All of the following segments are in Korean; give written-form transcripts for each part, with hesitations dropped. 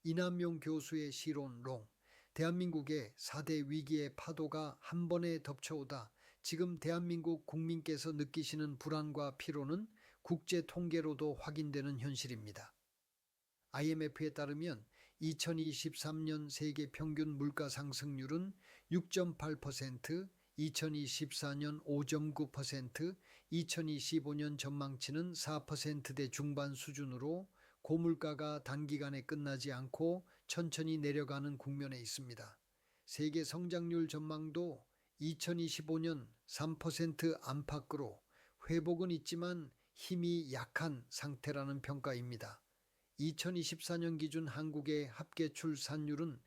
이남용 교수의 시론롱. 대한민국의 4대 위기의 파도가 한 번에 덮쳐오다 지금 대한민국 국민께서 느끼시는 불안과 피로는 국제 통계로도 확인되는 현실입니다. IMF에 따르면 2023년 세계 평균 물가 상승률은 6.8%, 2024년 5.9%, 2025년 전망치는 4%대 중반 수준으로 고물가가 단기간에 끝나지 않고 천천히 내려가는 국면에 있습니다. 세계 성장률 전망도 2025년 3% 안팎으로 회복은 있지만 힘이 약한 상태라는 평가입니다. 2024년 기준 한국의 합계 출산율은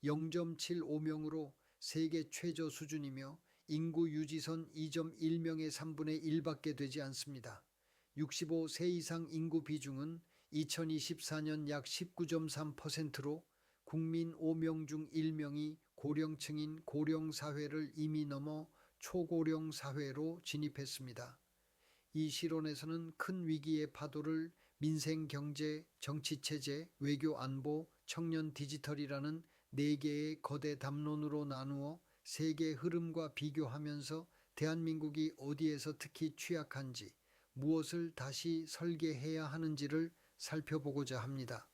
0.75명으로 세계 최저 수준이며 인구 유지선 2.1명의 3분의 1밖에 되지 않습니다. 65세 이상 인구 비중은 2024년 약 19.3%로 국민 5명 중 1명이 고령층인 고령사회를 이미 넘어 초고령 사회로 진입했습니다. 이 실론에서는 큰 위기의 파도를 민생, 경제, 정치 체제, 외교 안보, 청년 디지털이라는 네 개의 거대 담론으로 나누어 세계 흐름과 비교하면서 대한민국이 어디에서 특히 취약한지, 무엇을 다시 설계해야 하는지를 살펴보고자 합니다.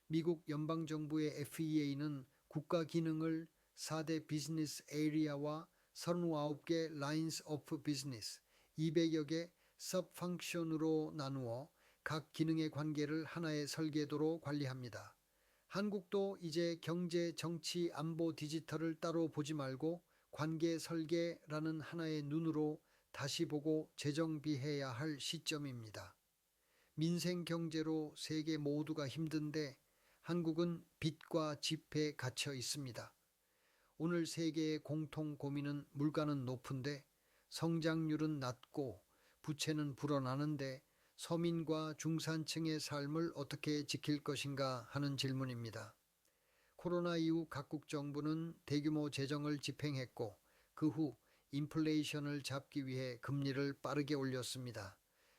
미국 연방정부의 FEA는 국가 기능을 4대 비즈니스 에리아와 39개 라인스 오브 비즈니스, 200여 개 서브 펑션으로 나누어 각 기능의 관계를 하나의 설계도로 관리합니다. 한국도 이제 경제, 정치, 안보, 디지털을 따로 보지 말고 관계 설계라는 하나의 눈으로 다시 보고 재정비해야 할 시점입니다. 민생 경제로 세계 모두가 힘든데 한국은 빚과 집에 갇혀 있습니다. 오늘 세계의 공통 고민은 물가는 높은데 성장률은 낮고 부채는 불어나는데 서민과 중산층의 삶을 어떻게 지킬 것인가 하는 질문입니다. 코로나 이후 각국 정부는 대규모 재정을 집행했고 그 후 인플레이션을 잡기 위해 금리를 빠르게 올렸습니다.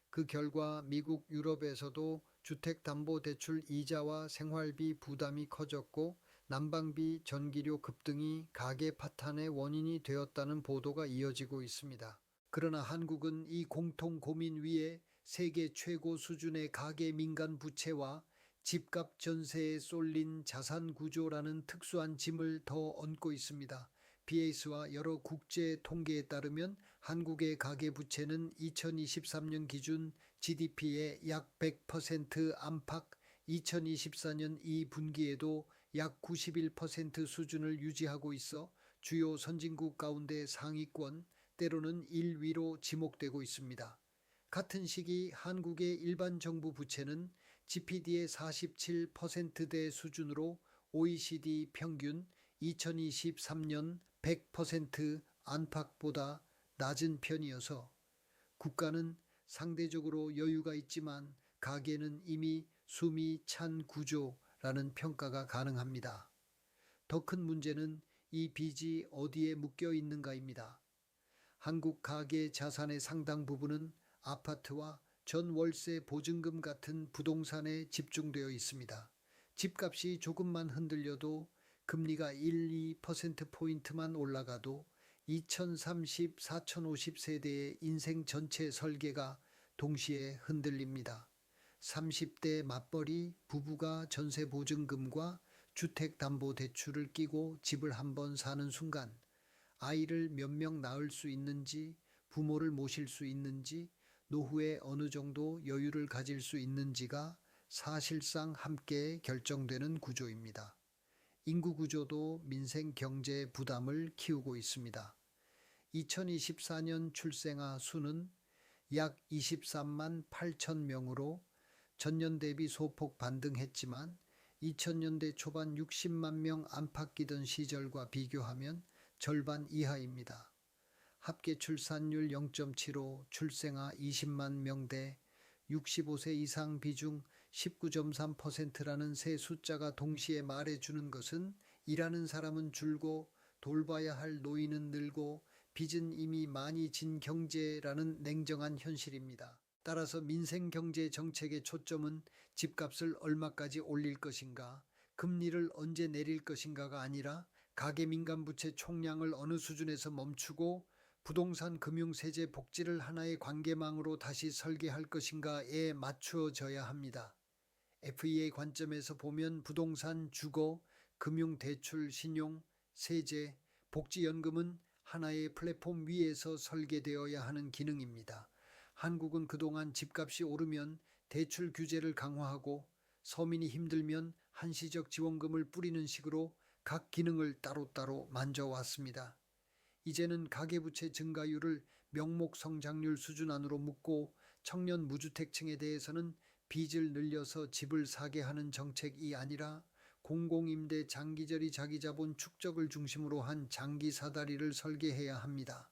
그 결과 미국, 유럽에서도 주택담보대출 이자와 생활비 부담이 커졌고 난방비, 전기료 급등이 가계 파탄의 원인이 되었다는 보도가 이어지고 있습니다. 그러나 한국은 이 공통 고민 위에 세계 최고 수준의 가계 민간 부채와 집값 전세에 쏠린 자산 구조라는 특수한 짐을 더 얹고 있습니다. BAS와 여러 국제 통계에 따르면 한국의 가계부채는 2023년 기준 GDP의 약 100% 안팎, 2024년 2분기에도 약 91% 수준을 유지하고 있어 주요 선진국 가운데 상위권, 때로는 1위로 지목되고 있습니다. 같은 시기 한국의 일반 정부 부채는 GDP의 47%대 수준으로 OECD 평균 2023년 100% 안팎보다 낮은 편이어서 국가는 상대적으로 여유가 있지만 가계는 이미 숨이 찬 구조라는 평가가 가능합니다. 더 큰 문제는 이 빚이 어디에 묶여 있는가입니다. 한국 가계 자산의 상당 부분은 아파트와 전월세 보증금 같은 부동산에 집중되어 있습니다. 집값이 조금만 흔들려도 금리가 1, 2%포인트만 올라가도 2030, 4050 세대의 인생 전체 설계가 동시에 흔들립니다. 30대 맞벌이 부부가 전세 보증금과 주택담보대출을 끼고 집을 한번 사는 순간 아이를 몇 명 낳을 수 있는지, 부모를 모실 수 있는지, 노후에 어느 정도 여유를 가질 수 있는지가 사실상 함께 결정되는 구조입니다. 인구 구조도 민생 경제 부담을 키우고 있습니다. 2024년 출생아 수는 약 23만 8천 명으로 전년 대비 소폭 반등했지만 2000년대 초반 60만 명 안팎이던 시절과 비교하면 절반 이하입니다. 합계 출산율 0.75, 출생아 20만 명대, 65세 이상 비중 19.3%라는 세 숫자가 동시에 말해주는 것은 일하는 사람은 줄고 돌봐야 할 노인은 늘고 빚은 이미 많이 진 경제라는 냉정한 현실입니다. 따라서 민생 경제 정책의 초점은 집값을 얼마까지 올릴 것인가, 금리를 언제 내릴 것인가가 아니라 가계민간부채 총량을 어느 수준에서 멈추고 부동산 금융세제 복지를 하나의 관계망으로 다시 설계할 것인가에 맞추어져야 합니다. FEA 관점에서 보면 부동산, 주거, 금융대출, 신용, 세제, 복지연금은 하나의 플랫폼 위에서 설계되어야 하는 기능입니다. 한국은 그동안 집값이 오르면 대출 규제를 강화하고 서민이 힘들면 한시적 지원금을 뿌리는 식으로 각 기능을 따로따로 만져왔습니다. 이제는 가계부채 증가율을 명목 성장률 수준 안으로 묶고 청년 무주택층에 대해서는 빚을 늘려서 집을 사게 하는 정책이 아니라 공공임대 장기저리 자기자본 축적을 중심으로 한 장기 사다리를 설계해야 합니다.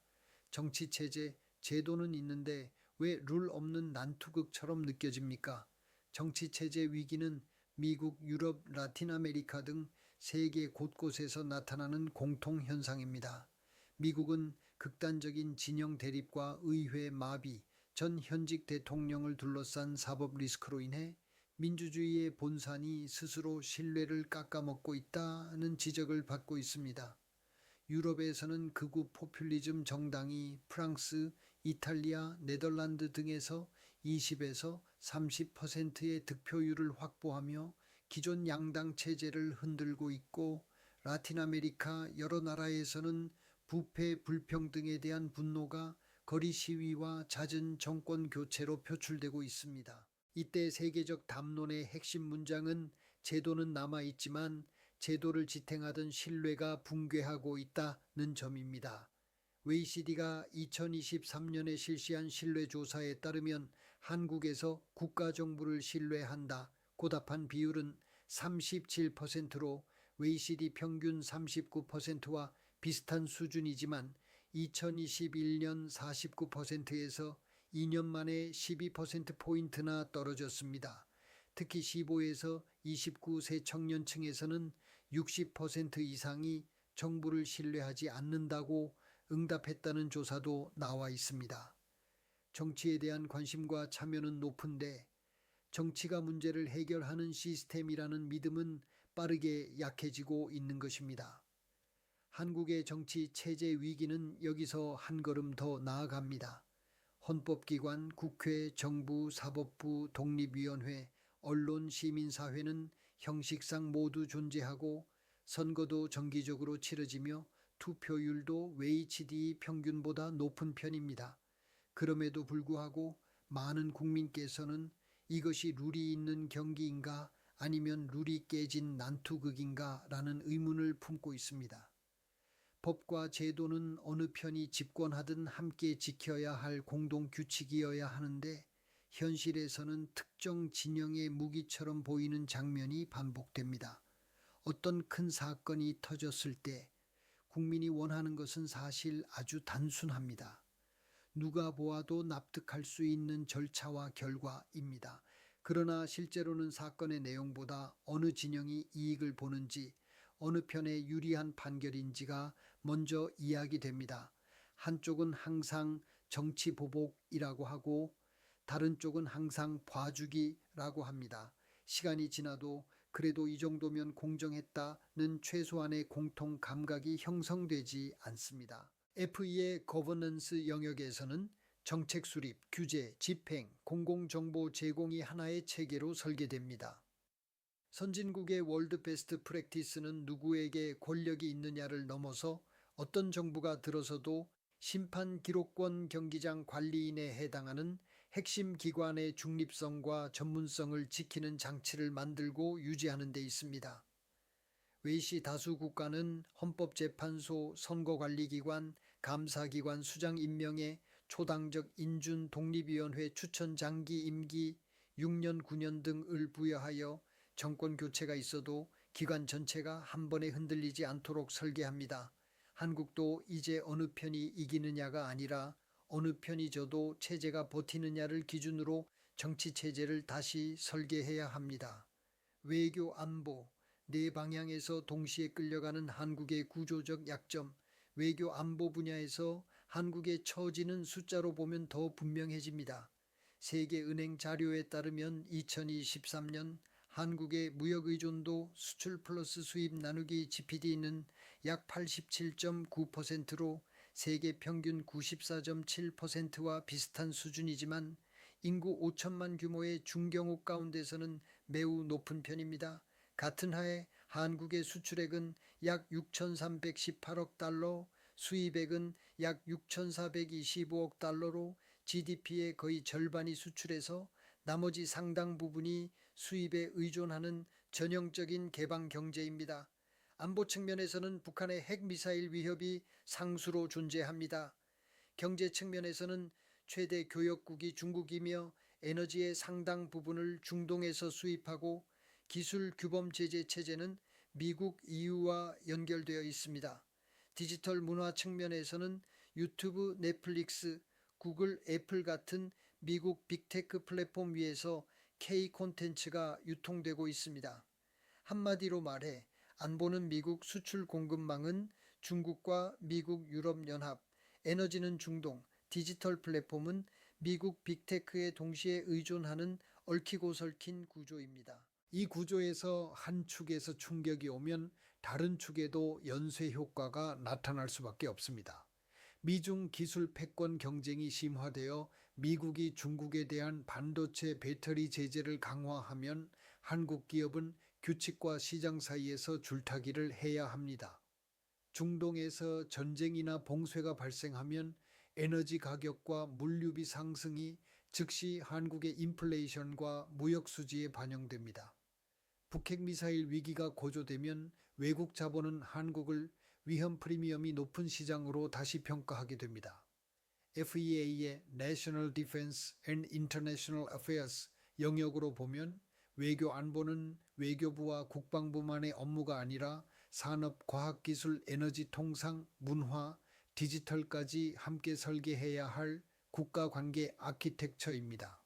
정치체제, 제도는 있는데 왜 룰 없는 난투극처럼 느껴집니까? 정치체제 위기는 미국, 유럽, 라틴 아메리카 등 세계 곳곳에서 나타나는 공통현상입니다. 미국은 극단적인 진영 대립과 의회 마비, 전 현직 대통령을 둘러싼 사법 리스크로 인해 민주주의의 본산이 스스로 신뢰를 깎아먹고 있다는 지적을 받고 있습니다. 유럽에서는 극우 포퓰리즘 정당이 프랑스, 이탈리아, 네덜란드 등에서 20에서 30%의 득표율을 확보하며 기존 양당 체제를 흔들고 있고, 라틴 아메리카 여러 나라에서는 부패 불평등에 대한 분노가 거리 시위와 잦은 정권 교체로 표출되고 있습니다. 이때 세계적 담론의 핵심 문장은 제도는 남아있지만 제도를 지탱하던 신뢰가 붕괴하고 있다는 점입니다. WACD가 2023년에 실시한 신뢰조사에 따르면 한국에서 국가정부를 신뢰한다고 답한 비율은 37%로 WACD 평균 39%와 비슷한 수준이지만 2021년 49%에서 2년 만에 12%포인트나 떨어졌습니다. 특히 15에서 29세 청년층에서는 60% 이상이 정부를 신뢰하지 않는다고 응답했다는 조사도 나와 있습니다. 정치에 대한 관심과 참여는 높은데 정치가 문제를 해결하는 시스템이라는 믿음은 빠르게 약해지고 있는 것입니다. 한국의 정치 체제 위기는 여기서 한 걸음 더 나아갑니다. 헌법기관, 국회, 정부, 사법부, 독립위원회, 언론, 시민사회는 형식상 모두 존재하고 선거도 정기적으로 치러지며 투표율도 WHD 평균보다 높은 편입니다. 그럼에도 불구하고 많은 국민께서는 이것이 룰이 있는 경기인가 아니면 룰이 깨진 난투극인가 라는 의문을 품고 있습니다. 법과 제도는 어느 편이 집권하든 함께 지켜야 할 공동 규칙이어야 하는데 현실에서는 특정 진영의 무기처럼 보이는 장면이 반복됩니다. 어떤 큰 사건이 터졌을 때 국민이 원하는 것은 사실 아주 단순합니다. 누가 보아도 납득할 수 있는 절차와 결과입니다. 그러나 실제로는 사건의 내용보다 어느 진영이 이익을 보는지, 어느 편에 유리한 판결인지가 먼저 이야기됩니다. 한쪽은 항상 정치보복이라고 하고 다른 쪽은 항상 봐주기라고 합니다. 시간이 지나도 그래도 이 정도면 공정했다는 최소한의 공통 감각이 형성되지 않습니다. FE의 거버넌스 영역에서는 정책 수립, 규제, 집행, 공공정보 제공이 하나의 체계로 설계됩니다. 선진국의 월드 베스트 프랙티스는 누구에게 권력이 있느냐를 넘어서 어떤 정부가 들어서도 심판 기록권 경기장 관리인에 해당하는 핵심 기관의 중립성과 전문성을 지키는 장치를 만들고 유지하는 데 있습니다. 외시 다수 국가는 헌법재판소, 선거관리기관, 감사기관 수장 임명에 초당적 인준 독립위원회 추천 장기 임기 6년, 9년 등을 부여하여 정권 교체가 있어도 기관 전체가 한 번에 흔들리지 않도록 설계합니다. 한국도 이제 어느 편이 이기느냐가 아니라 어느 편이 져도 체제가 버티느냐를 기준으로 정치 체제를 다시 설계해야 합니다. 외교 안보, 네 방향에서 동시에 끌려가는 한국의 구조적 약점, 외교 안보 분야에서 한국의 처지는 숫자로 보면 더 분명해집니다. 세계은행 자료에 따르면 2023년 한국의 무역 의존도 수출 플러스 수입 나누기 GPD는 약 87.9%로 세계 평균 94.7%와 비슷한 수준이지만 인구 5천만 규모의 중경국 가운데서는 매우 높은 편입니다. 같은 해에 한국의 수출액은 약 6,318억 달러, 수입액은 약 6,425억 달러로 GDP의 거의 절반이 수출에서 나머지 상당 부분이 수입에 의존하는 전형적인 개방 경제입니다. 안보 측면에서는 북한의 핵미사일 위협이 상수로 존재합니다. 경제 측면에서는 최대 교역국이 중국이며 에너지의 상당 부분을 중동에서 수입하고 기술 규범 제재 체제는 미국, EU와 연결되어 있습니다. 디지털 문화 측면에서는 유튜브, 넷플릭스, 구글, 애플 같은 미국 빅테크 플랫폼 위에서 K 콘텐츠가 유통되고 있습니다. 한마디로 말해 안보는 미국 수출 공급망은 중국과 미국 유럽연합, 에너지는 중동, 디지털 플랫폼은 미국 빅테크에 동시에 의존하는 얽히고 설킨 구조입니다. 이 구조에서 한 축에서 충격이 오면 다른 축에도 연쇄 효과가 나타날 수밖에 없습니다. 미중 기술 패권 경쟁이 심화되어 미국이 중국에 대한 반도체 배터리 제재를 강화하면 한국 기업은 규칙과 시장 사이에서 줄타기를 해야 합니다. 중동에서 전쟁이나 봉쇄가 발생하면 에너지 가격과 물류비 상승이 즉시 한국의 인플레이션과 무역 수지에 반영됩니다. 북핵 미사일 위기가 고조되면 외국 자본은 한국을 위험 프리미엄이 높은 시장으로 다시 평가하게 됩니다. FEA의 National Defense and International Affairs 영역으로 보면 외교 안보는 외교부와 국방부만의 업무가 아니라 산업, 과학기술, 에너지, 통상, 문화, 디지털까지 함께 설계해야 할 국가관계 아키텍처입니다.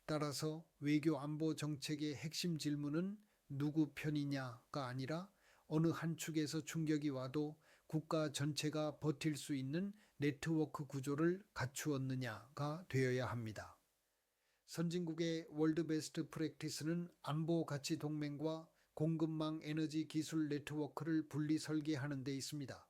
따라서 외교 안보 정책의 핵심 질문은 누구 편이냐가 아니라 어느 한 축에서 충격이 와도 국가 전체가 버틸 수 있는 네트워크 구조를 갖추었느냐가 되어야 합니다. 선진국의 월드 베스트 프랙티스는 안보 가치 동맹과 공급망 에너지 기술 네트워크를 분리 설계하는 데 있습니다.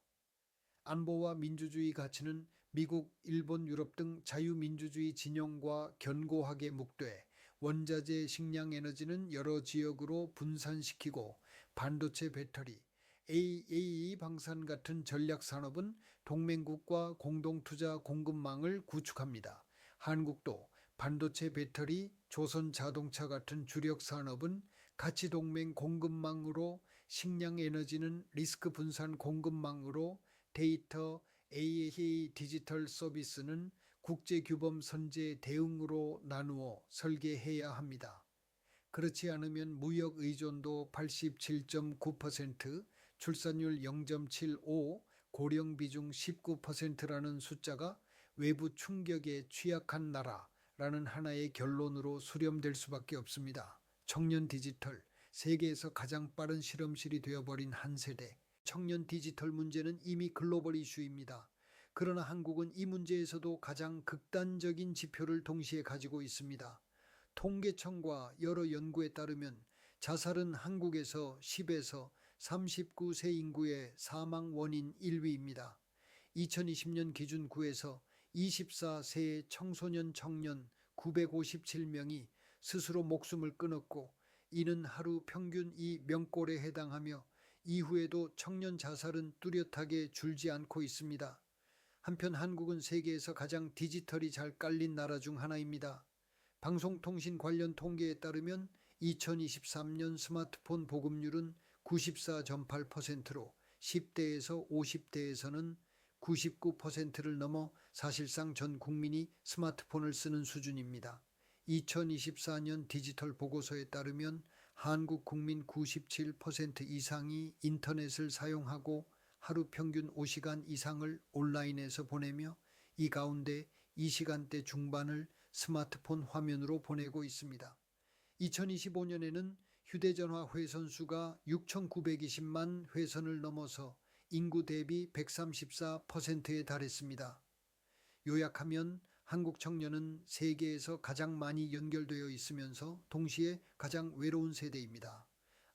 안보와 민주주의 가치는 미국, 일본, 유럽 등 자유민주주의 진영과 견고하게 묵돼 원자재, 식량 에너지는 여러 지역으로 분산시키고 반도체 배터리, AAE 방산 같은 전략 산업은 동맹국과 공동투자 공급망을 구축합니다. 한국도 반도체 배터리, 조선 자동차 같은 주력 산업은 가치동맹 공급망으로 식량 에너지는 리스크 분산 공급망으로 데이터, AA 디지털 서비스는 국제규범 선제 대응으로 나누어 설계해야 합니다. 그렇지 않으면 무역 의존도 87.9%, 출산율 0.75, 고령 비중 19%라는 숫자가 외부 충격에 취약한 나라라는 하나의 결론으로 수렴될 수밖에 없습니다. 청년 디지털, 세계에서 가장 빠른 실험실이 되어버린 한 세대. 청년 디지털 문제는 이미 글로벌 이슈입니다. 그러나 한국은 이 문제에서도 가장 극단적인 지표를 동시에 가지고 있습니다. 통계청과 여러 연구에 따르면 자살은 한국에서 10에서 39세 인구의 사망 원인 1위입니다. 2020년 기준 구에서 24세 청소년 청년 957명이 스스로 목숨을 끊었고 이는 하루 평균 2명꼴에 해당하며 이후에도 청년 자살은 뚜렷하게 줄지 않고 있습니다. 한편 한국은 세계에서 가장 디지털이 잘 깔린 나라 중 하나입니다. 방송통신 관련 통계에 따르면 2023년 스마트폰 보급률은 94.8%로 10대에서 50대에서는 99%를 넘어 사실상 전 국민이 스마트폰을 쓰는 수준입니다. 2024년 디지털 보고서에 따르면 한국 국민 97% 이상이 인터넷을 사용하고 하루 평균 5시간 이상을 온라인에서 보내며 이 가운데 이 시간대 중반을 스마트폰 화면으로 보내고 있습니다. 2025년에는 휴대전화 회선 수가 6,920만 회선을 넘어서 인구 대비 134%에 달했습니다. 요약하면 한국 청년은 세계에서 가장 많이 연결되어 있으면서 동시에 가장 외로운 세대입니다.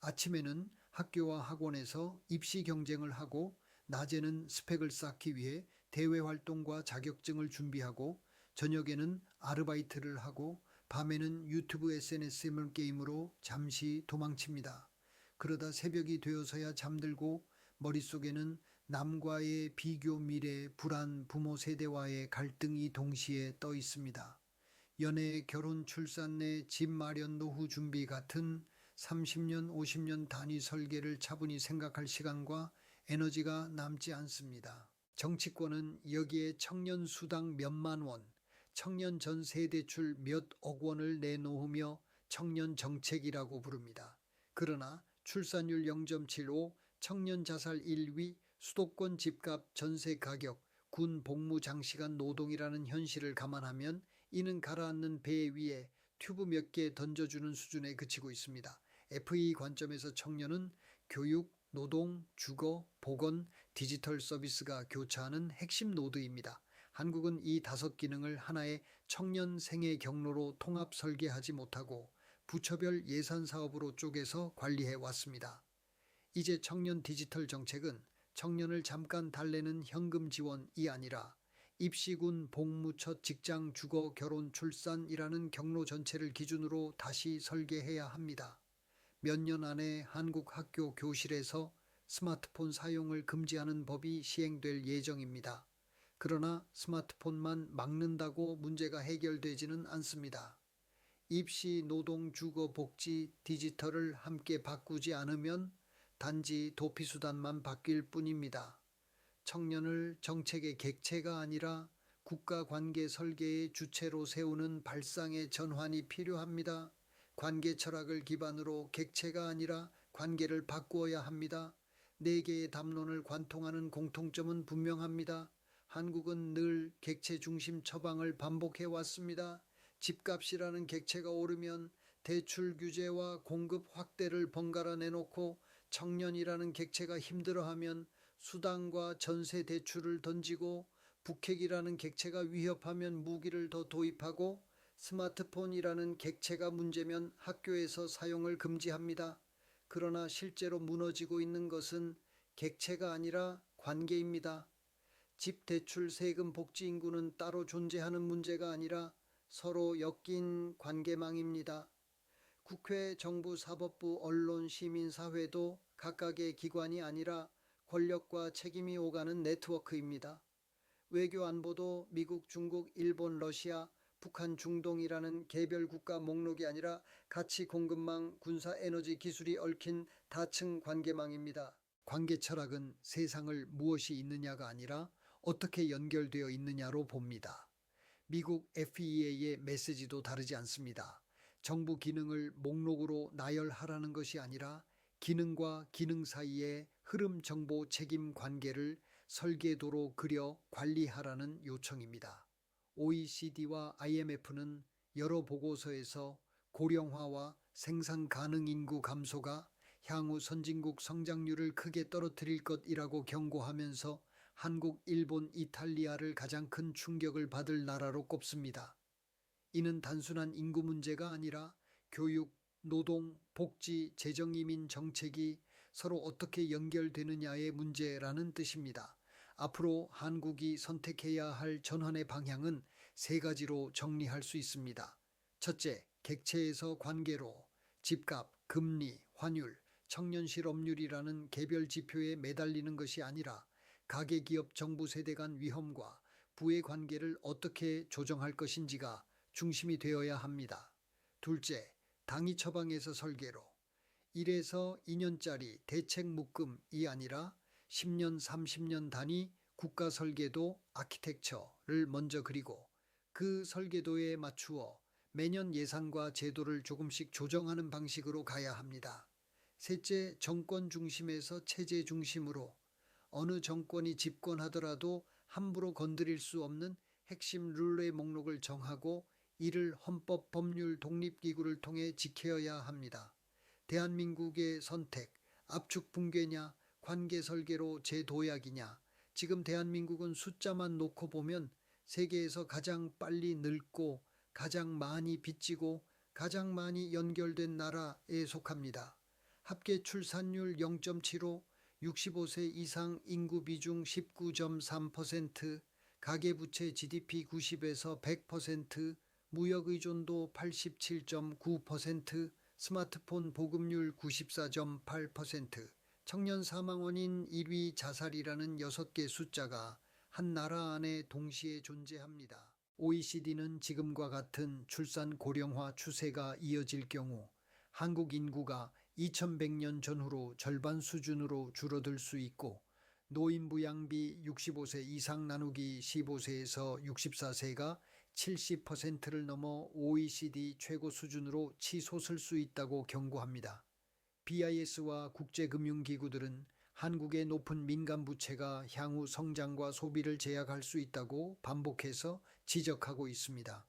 아침에는 학교와 학원에서 입시 경쟁을 하고 낮에는 스펙을 쌓기 위해 대외 활동과 자격증을 준비하고 저녁에는 아르바이트를 하고 밤에는 유튜브 SNS 게임으로 잠시 도망칩니다. 그러다 새벽이 되어서야 잠들고 머릿속에는 남과의 비교 미래, 불안, 부모 세대와의 갈등이 동시에 떠 있습니다. 연애, 결혼, 출산 내 집 마련, 노후 준비 같은 30년, 50년 단위 설계를 차분히 생각할 시간과 에너지가 남지 않습니다. 정치권은 여기에 청년 수당 몇만 원, 청년 전세 대출 몇억 원을 내놓으며 청년 정책이라고 부릅니다. 그러나 출산율 0.75, 청년 자살 1위, 수도권 집값, 전세 가격, 군 복무 장시간 노동이라는 현실을 감안하면 이는 가라앉는 배 위에 튜브 몇 개 던져주는 수준에 그치고 있습니다. FE 관점에서 청년은 교육, 노동, 주거, 보건, 디지털 서비스가 교차하는 핵심 노드입니다. 한국은 이 5기능을 하나의 청년 생애 경로로 통합 설계하지 못하고 부처별 예산 사업으로 쪼개서 관리해 왔습니다. 이제 청년 디지털 정책은 청년을 잠깐 달래는 현금 지원이 아니라 입시군, 복무, 첫 직장, 주거, 결혼, 출산이라는 경로 전체를 기준으로 다시 설계해야 합니다. 몇 년 안에 한국 학교 교실에서 스마트폰 사용을 금지하는 법이 시행될 예정입니다. 그러나 스마트폰만 막는다고 문제가 해결되지는 않습니다. 입시, 노동, 주거, 복지, 디지털을 함께 바꾸지 않으면 단지 도피수단만 바뀔 뿐입니다. 청년을 정책의 객체가 아니라 국가관계 설계의 주체로 세우는 발상의 전환이 필요합니다. 관계 철학을 기반으로 객체가 아니라 관계를 바꾸어야 합니다. 4개의 담론을 관통하는 공통점은 분명합니다. 한국은 늘 객체 중심 처방을 반복해 왔습니다. 집값이라는 객체가 오르면 대출 규제와 공급 확대를 번갈아 내놓고 청년이라는 객체가 힘들어하면 수당과 전세 대출을 던지고 북핵이라는 객체가 위협하면 무기를 더 도입하고 스마트폰이라는 객체가 문제면 학교에서 사용을 금지합니다. 그러나 실제로 무너지고 있는 것은 객체가 아니라 관계입니다. 집 대출 세금 복지 인구는 따로 존재하는 문제가 아니라 서로 엮인 관계망입니다. 국회, 정부, 사법부, 언론, 시민사회도 각각의 기관이 아니라 권력과 책임이 오가는 네트워크입니다. 외교 안보도 미국, 중국, 일본, 러시아, 북한, 중동이라는 개별 국가 목록이 아니라 가치 공급망, 군사 에너지 기술이 얽힌 다층 관계망입니다. 관계 철학은 세상을 무엇이 있느냐가 아니라 어떻게 연결되어 있느냐로 봅니다. 미국 FEA의 메시지도 다르지 않습니다. 정부 기능을 목록으로 나열하라는 것이 아니라 기능과 기능 사이의 흐름 정보 책임 관계를 설계도로 그려 관리하라는 요청입니다. OECD와 IMF는 여러 보고서에서 고령화와 생산 가능 인구 감소가 향후 선진국 성장률을 크게 떨어뜨릴 것이라고 경고하면서 한국, 일본, 이탈리아를 가장 큰 충격을 받을 나라로 꼽습니다. 이는 단순한 인구 문제가 아니라 교육, 노동, 복지, 재정이민 정책이 서로 어떻게 연결되느냐의 문제라는 뜻입니다. 앞으로 한국이 선택해야 할 전환의 방향은 3가지로 정리할 수 있습니다. 첫째, 객체에서 관계로 집값, 금리, 환율, 청년 실업률이라는 개별 지표에 매달리는 것이 아니라 가계기업 정부 세대 간 위험과 부의 관계를 어떻게 조정할 것인지가 중심이 되어야 합니다. 둘째, 당위 처방에서 설계로 1에서 2년짜리 대책 묶음이 아니라 10년, 30년 단위 국가 설계도 아키텍처를 먼저 그리고 그 설계도에 맞추어 매년 예산과 제도를 조금씩 조정하는 방식으로 가야 합니다. 셋째, 정권 중심에서 체제 중심으로 어느 정권이 집권하더라도 함부로 건드릴 수 없는 핵심 룰의 목록을 정하고 이를 헌법 법률 독립기구를 통해 지켜야 합니다. 대한민국의 선택, 압축 붕괴냐, 관계 설계로 재도약이냐. 지금 대한민국은 숫자만 놓고 보면 세계에서 가장 빨리 늙고 가장 많이 빚지고 가장 많이 연결된 나라에 속합니다. 합계 출산율 0.75, 65세 이상 인구 비중 19.3%, 가계부채 GDP 90에서 100%, 무역 의존도 87.9%, 스마트폰 보급률 94.8%, 청년 사망 원인 1위 자살이라는 6개 숫자가 한 나라 안에 동시에 존재합니다. OECD는 지금과 같은 출산 고령화 추세가 이어질 경우 한국 인구가 2100년 전후로 절반 수준으로 줄어들 수 있고 노인 부양비 65세 이상 나누기 15세에서 64세가 70%를 넘어 OECD 최고 수준으로 치솟을 수 있다고 경고합니다. BIS와 국제금융기구들은 한국의 높은 민간 부채가 향후 성장과 소비를 제약할 수 있다고 반복해서 지적하고 있습니다.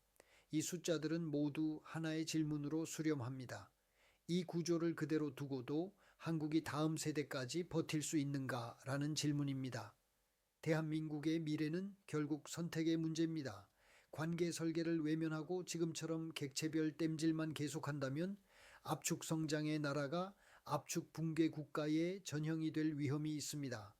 이 숫자들은 모두 하나의 질문으로 수렴합니다. 이 구조를 그대로 두고도 한국이 다음 세대까지 버틸 수 있는가라는 질문입니다. 대한민국의 미래는 결국 선택의 문제입니다. 관계 설계를 외면하고 지금처럼 객체별 땜질만 계속한다면 압축 성장의 나라가 압축 붕괴 국가의 전형이 될 위험이 있습니다.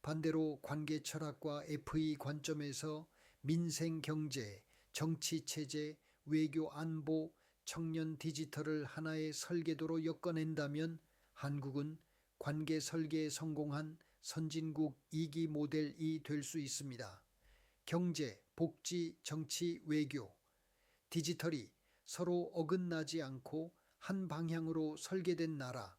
반대로 관계 철학과 FE 관점에서 민생 경제, 정치 체제, 외교 안보, 청년 디지털을 하나의 설계도로 엮어낸다면 한국은 관계 설계에 성공한 선진국 2기 모델이 될 수 있습니다. 경제, 복지, 정치, 외교, 디지털이 서로 어긋나지 않고 한 방향으로 설계된 나라,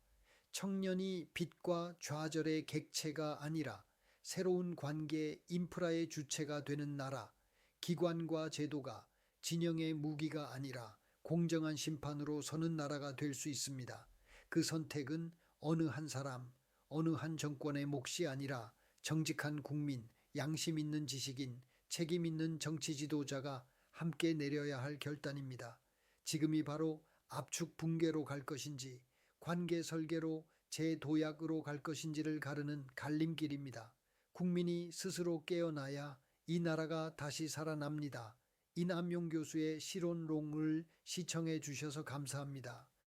청년이 빛과 좌절의 객체가 아니라 새로운 관계 인프라의 주체가 되는 나라, 기관과 제도가 진영의 무기가 아니라 공정한 심판으로 서는 나라가 될 수 있습니다. 그 선택은 어느 한 사람, 어느 한 정권의 몫이 아니라 정직한 국민, 양심 있는 지식인, 책임 있는 정치 지도자가 함께 내려야 할 결단입니다. 지금이 바로 압축 붕괴로 갈 것인지 관계 설계로 재도약으로 갈 것인지를 가르는 갈림길입니다. 국민이 스스로 깨어나야 이 나라가 다시 살아납니다. 이남용 교수의 실론롱을 시청해 주셔서 감사합니다.